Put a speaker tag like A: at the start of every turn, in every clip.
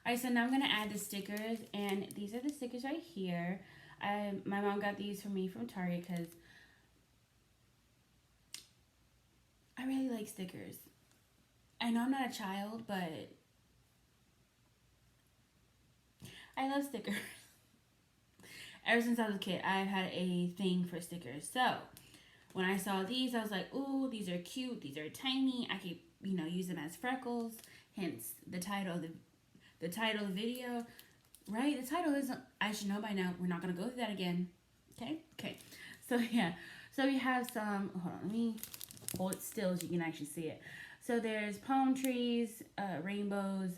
A: Alright, so now I'm gonna add the stickers, and these are the stickers right here. My mom got these for me from Target because I really like stickers. I know I'm not a child, but I love stickers. Ever since I was a kid, I've had a thing for stickers. So when I saw these, I was like, "Ooh, these are cute. These are tiny. I could, use them as freckles." Hence the title of the title of the video. Right? The title is, I should know by now. We're not gonna go through that again. Okay? Okay. So yeah. So we have some. Hold on. Let me hold it still so you can actually see it. So there's palm trees, rainbows.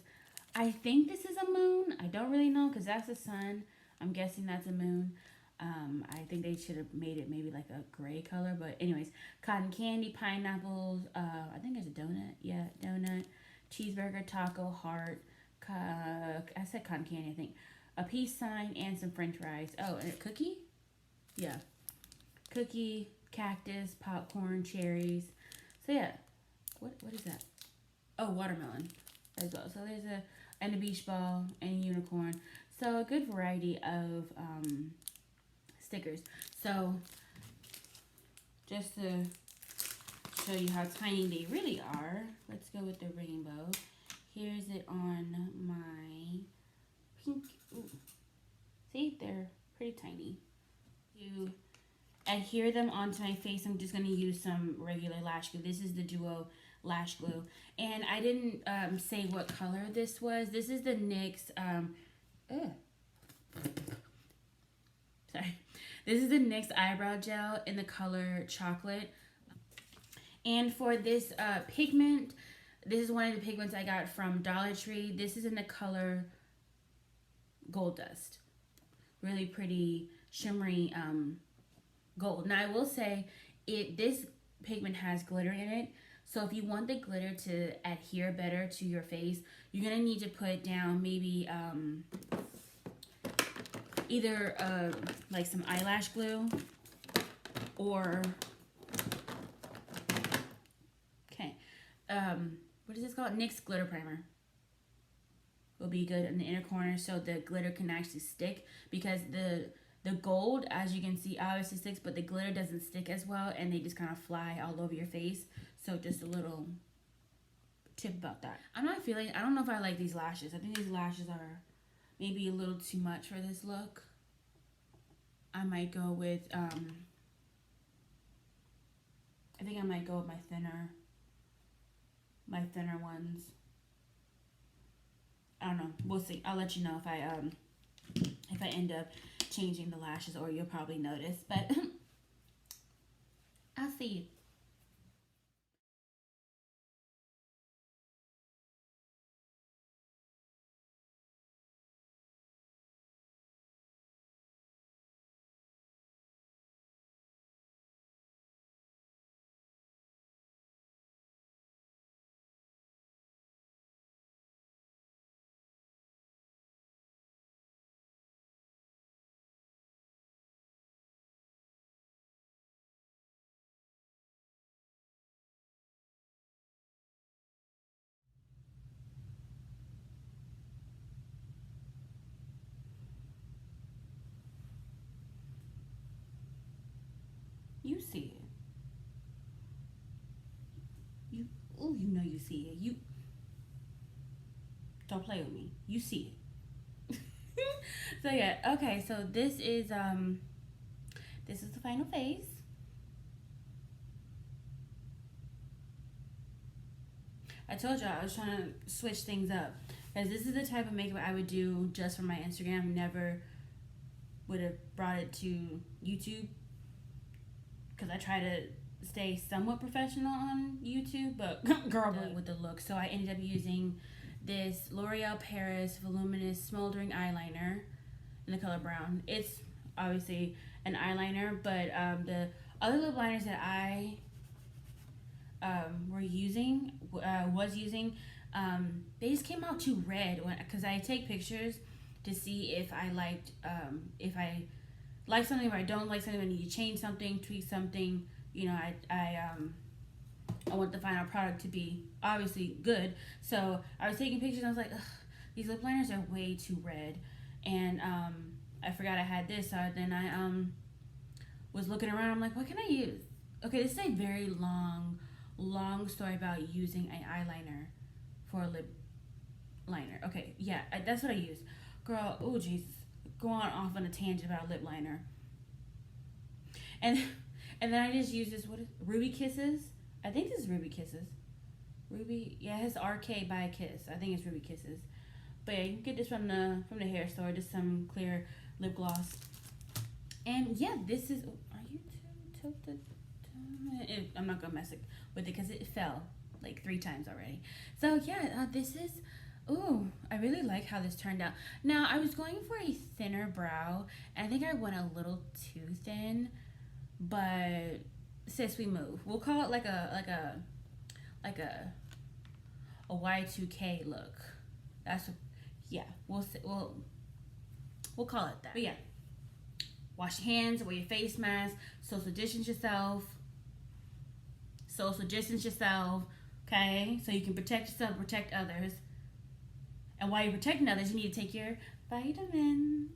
A: I think this is a moon. I don't really know because that's the sun. I'm guessing that's a moon. I think they should have made it maybe like a gray color. But anyways, cotton candy, pineapples. I think there's a donut. Yeah, donut. Cheeseburger, taco, heart. I said cotton candy, I think. A peace sign and some french fries. Oh, and a cookie? Yeah. Cookie, cactus, popcorn, cherries. So yeah. What is that? Oh, watermelon as well. So there's and a beach ball and a unicorn. So a good variety of stickers. So just to show you how tiny they really are, let's go with the rainbow. Here's it on my pink. Ooh. See, they're pretty tiny. To adhere them onto my face, I'm just going to use some regular lash glue. This is the Duo lash glue. And I didn't say what color this was. This is the NYX. Sorry. This is the NYX eyebrow gel in the color chocolate. And for this pigment, this is one of the pigments I got from Dollar Tree. This is in the color Gold Dust. Really pretty, shimmery gold. Now I will say, this pigment has glitter in it. So if you want the glitter to adhere better to your face, you're going to need to put down maybe either like some eyelash glue or what is this called? NYX glitter primer will be good in the inner corner so the glitter can actually stick, because the gold, as you can see, obviously sticks, but the glitter doesn't stick as well, and they just kind of fly all over your face. So just a little tip about that. I don't know if I like these lashes. I think these lashes are maybe a little too much for this look. I might go with I think I might go with my thinner ones. I don't know. We'll see. I'll let you know if I end up changing the lashes, or you'll probably notice. But I'll see you. You see it. You know you see it. You don't play with me. You see it. So yeah, okay. So this is the final phase. I told y'all I was trying to switch things up, because this is the type of makeup I would do just for my Instagram. Never would have brought it to YouTube, because I try to stay somewhat professional on YouTube, but girl, with the look. So I ended up using this L'Oreal Paris Voluminous Smoldering Eyeliner in the color brown. It's obviously an eyeliner, but the other lip liners that I was using, they just came out too red, because I take pictures to see if I like something, or I don't like something, I need to change something, tweak something. I want the final product to be obviously good. So I was taking pictures and I was like, ugh, these lip liners are way too red, and I forgot I had this. So then I was looking around. I'm like, what can I use? Okay, this is a very long story about using an eyeliner for a lip liner. Okay, yeah, that's what I use. Girl, oh Jesus, go off on a tangent about lip liner. And and then I just use this, what is Ruby Kisses? I think this is Ruby Kisses. Ruby, yeah, it has RK by Kiss. I think it's Ruby Kisses. But yeah, you can get this from the hair store. Just some clear lip gloss. And yeah, this is. Are you too tilted? I'm not gonna mess it with it because it fell like 3 times already. So yeah, this is. Ooh, I really like how this turned out. Now I was going for a thinner brow, and I think I went a little too thin. But sis, we move. We'll call it like a Y2K look. That's yeah. We'll call it that. But yeah, wash your hands, wear your face mask, social distance yourself. Okay, so you can protect yourself, protect others. And while you're protecting others, you need to take your vitamins.